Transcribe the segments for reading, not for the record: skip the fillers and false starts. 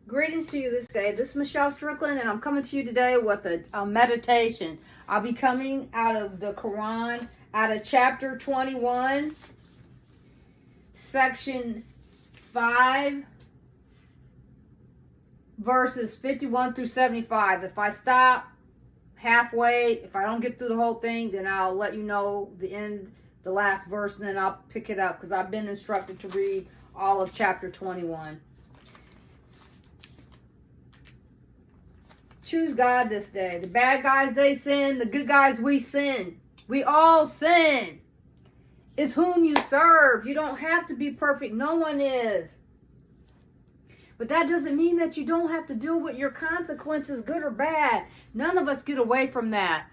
Greetings to you this day. This is Michelle Strickland, and I'm coming to you today with a meditation. I'll be coming out of the Quran, out of chapter 21, section 5, verses 51 through 75. If I stop halfway, if I don't get through the whole thing, then I'll let you know the last verse, and then I'll pick it up, because I've been instructed to read all of chapter 21. Choose God this day. The bad guys, they sin. The good guys, we sin. We all sin. It's whom you serve. You don't have to be perfect. No one is. But that doesn't mean that you don't have to deal with your consequences, good or bad. None of us get away from that.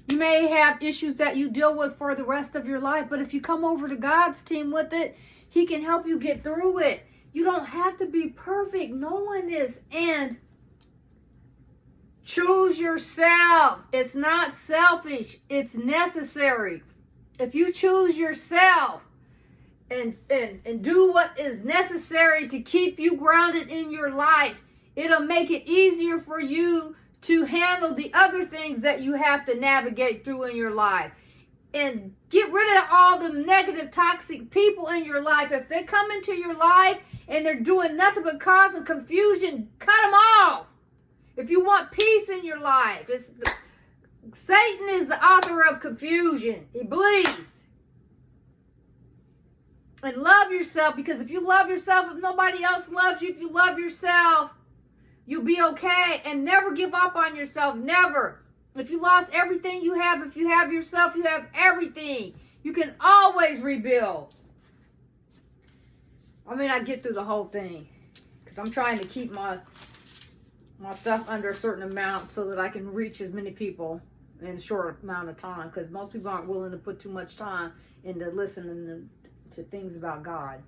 You may have issues that you deal with for the rest of your life, but if you come over to God's team with it, He can help you get through it. You don't have to be perfect. No one is. And choose yourself. It's not selfish. It's necessary. If you choose yourself and do what is necessary to keep you grounded in your life, it'll make it easier for you to handle the other things that you have to navigate through in your life. And get rid of all the negative, toxic people in your life. If they come into your life and they're doing nothing but causing confusion, cut them off. If you want peace in your life, Satan is the author of confusion. Iblis. And love yourself, because if you love yourself, if nobody else loves you, if you love yourself, you'll be okay. And never give up on yourself. Never. If you lost everything you have, if you have yourself, you have everything. You can always rebuild. I mean, I get through the whole thing, because I'm trying to keep my stuff under a certain amount so that I can reach as many people in a short amount of time, because most people aren't willing to put too much time into listening to things about God.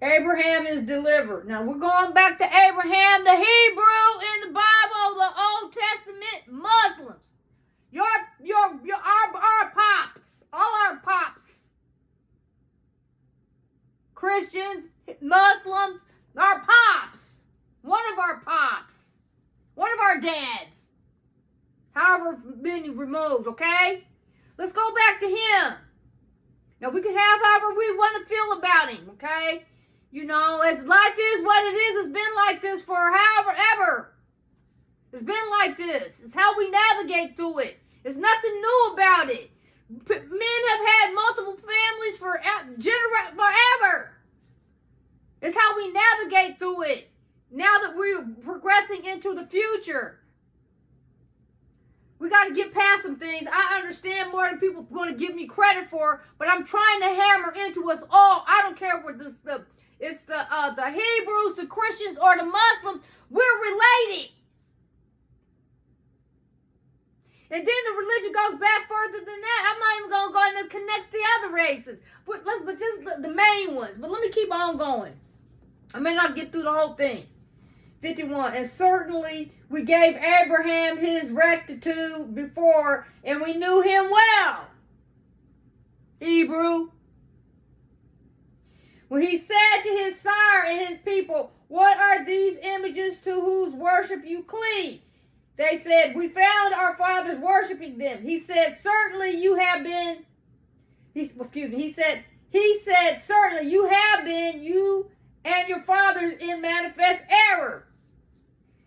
Abraham is delivered. Now we're going back to Abraham, the Hebrew in the Bible, the Old Testament Muslims. Our pops, all our pops, Christians, Muslims, our pops. One of our pops. One of our dads. However been removed, okay? Let's go back to him. Now, we can have however we want to feel about him, okay? You know, as life is what it is, it's been like this for however ever. It's been like this. It's how we navigate through it. There's nothing new about it. Men have had multiple families for forever. It's how we navigate through it. Now that we're progressing into the future, we got to get past some things. I understand more than people want to give me credit for, but I'm trying to hammer into us all. I don't care what it's the Hebrews, the Christians, or the Muslims. We're related. And then the religion goes back further than that. I'm not even going to go and connect the other races, but just the main ones. But let me keep on going. I may not get through the whole thing. 51. And certainly we gave Abraham his rectitude before, and we knew him well. Hebrew. When he said to his sire and his people, "What are these images to whose worship you cleave?" They said, "We found our fathers worshiping them." He said, "Certainly you have been." He said, "Certainly you have been, you and your fathers, in manifest error."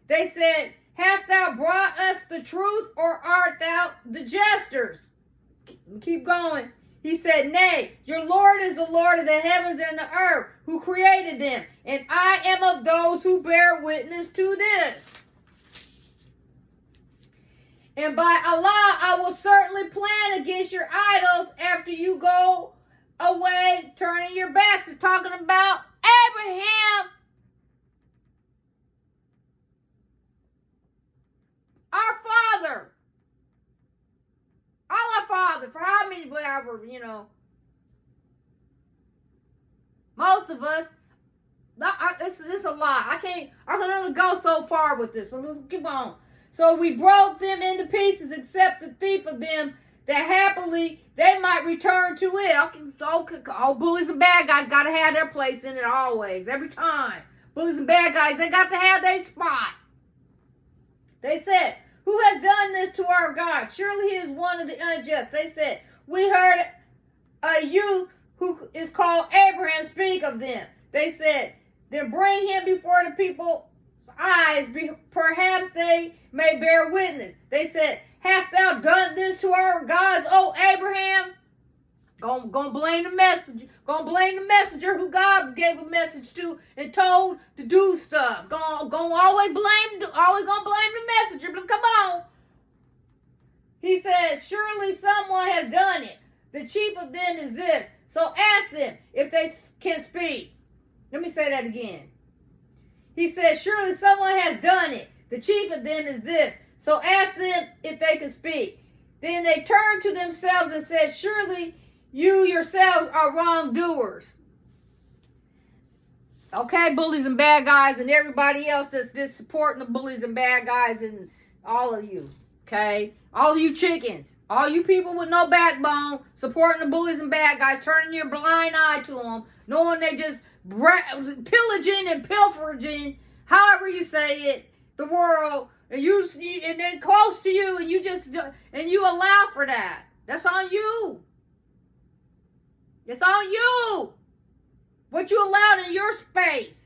They said, "Hast thou brought us the truth, or art thou the jesters?" Keep going. He said, "Nay, your Lord is the Lord of the heavens and the earth, who created them, and I am of those who bear witness to this. And by Allah, I will certainly plan against your idols after you go away, turning your backs." They're talking about Abraham, our father, our father, for how many, whatever, most of us. This is a lot. I can only go so far with this, but let's keep on. So we broke them into pieces, except the thief of them, that happily they might return to it. All bullies and bad guys got to have their place in it always, every time. bullies and bad guys, they got to have their spot. They said, who has done this to our God? Surely he is one of the unjust. They said, we heard a youth who is called Abraham speak of them. They said, then bring him before the people's eyes, perhaps they may bear witness. They said, hast thou done this to our gods, O Abraham? Gonna blame the messenger. Gonna blame the messenger who God gave a message to and told to do stuff. Gonna always gonna blame the messenger, but come on. He said, surely someone has done it. The chief of them is this. So ask them if they can speak. Let me say that again. He said, surely someone has done it. The chief of them is this. So ask them if they can speak. Then they turned to themselves and said, surely you yourselves are wrongdoers. Okay, bullies and bad guys and everybody else that's just supporting the bullies and bad guys and all of you. Okay? All of you chickens. All you people with no backbone supporting the bullies and bad guys, turning your blind eye to them, knowing they just pillaging and pilfering, however you say it, the world, and then close to you, and you allow for that. That's on you. It's on you. What you allowed in your space.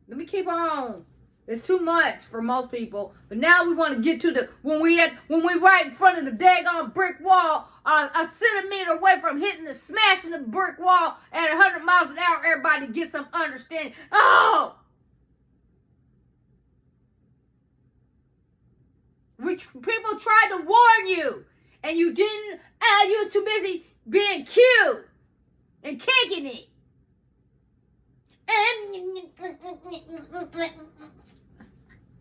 Let me keep on. It's too much for most people. But now we want to get to when we right in front of the daggone brick wall, a centimeter away from smashing the brick wall at 100 miles an hour, everybody get some understanding. Oh! People tried to warn you, and you didn't. You was too busy being cute and kicking it.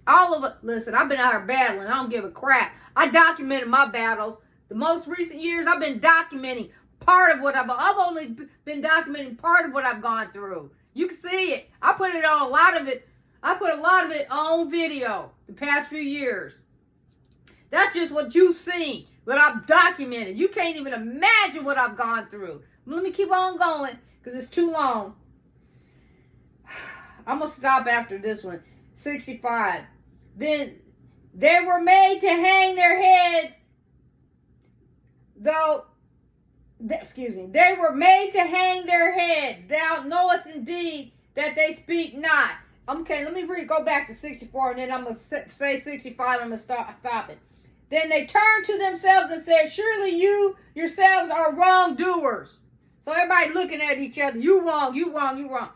All of it. Listen, I've been out here battling. I don't give a crap. I documented my battles. The most recent years, I've been documenting part of what I've only been documenting part of what I've gone through. You can see it. I put a lot of it on video the past few years. That's just what you've seen, what I've documented. You can't even imagine what I've gone through. Let me keep on going because it's too long. I'm going to stop after this one. 65. Then they were made to hang their heads, they were made to hang their heads. Thou knowest indeed that they speak not. Okay, let me go back to 64, and then I'm going to say 65, I'm going to stop it. Then they turned to themselves and said, surely you yourselves are wrongdoers. So everybody looking at each other, you wrong, you wrong, you wrong.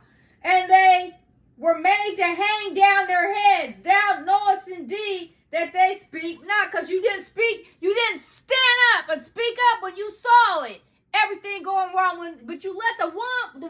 And they were made to hang down their heads. Thou knowest indeed that they speak not. Because you didn't speak, you didn't stand up and speak up when you saw it. Everything going wrong, but you let the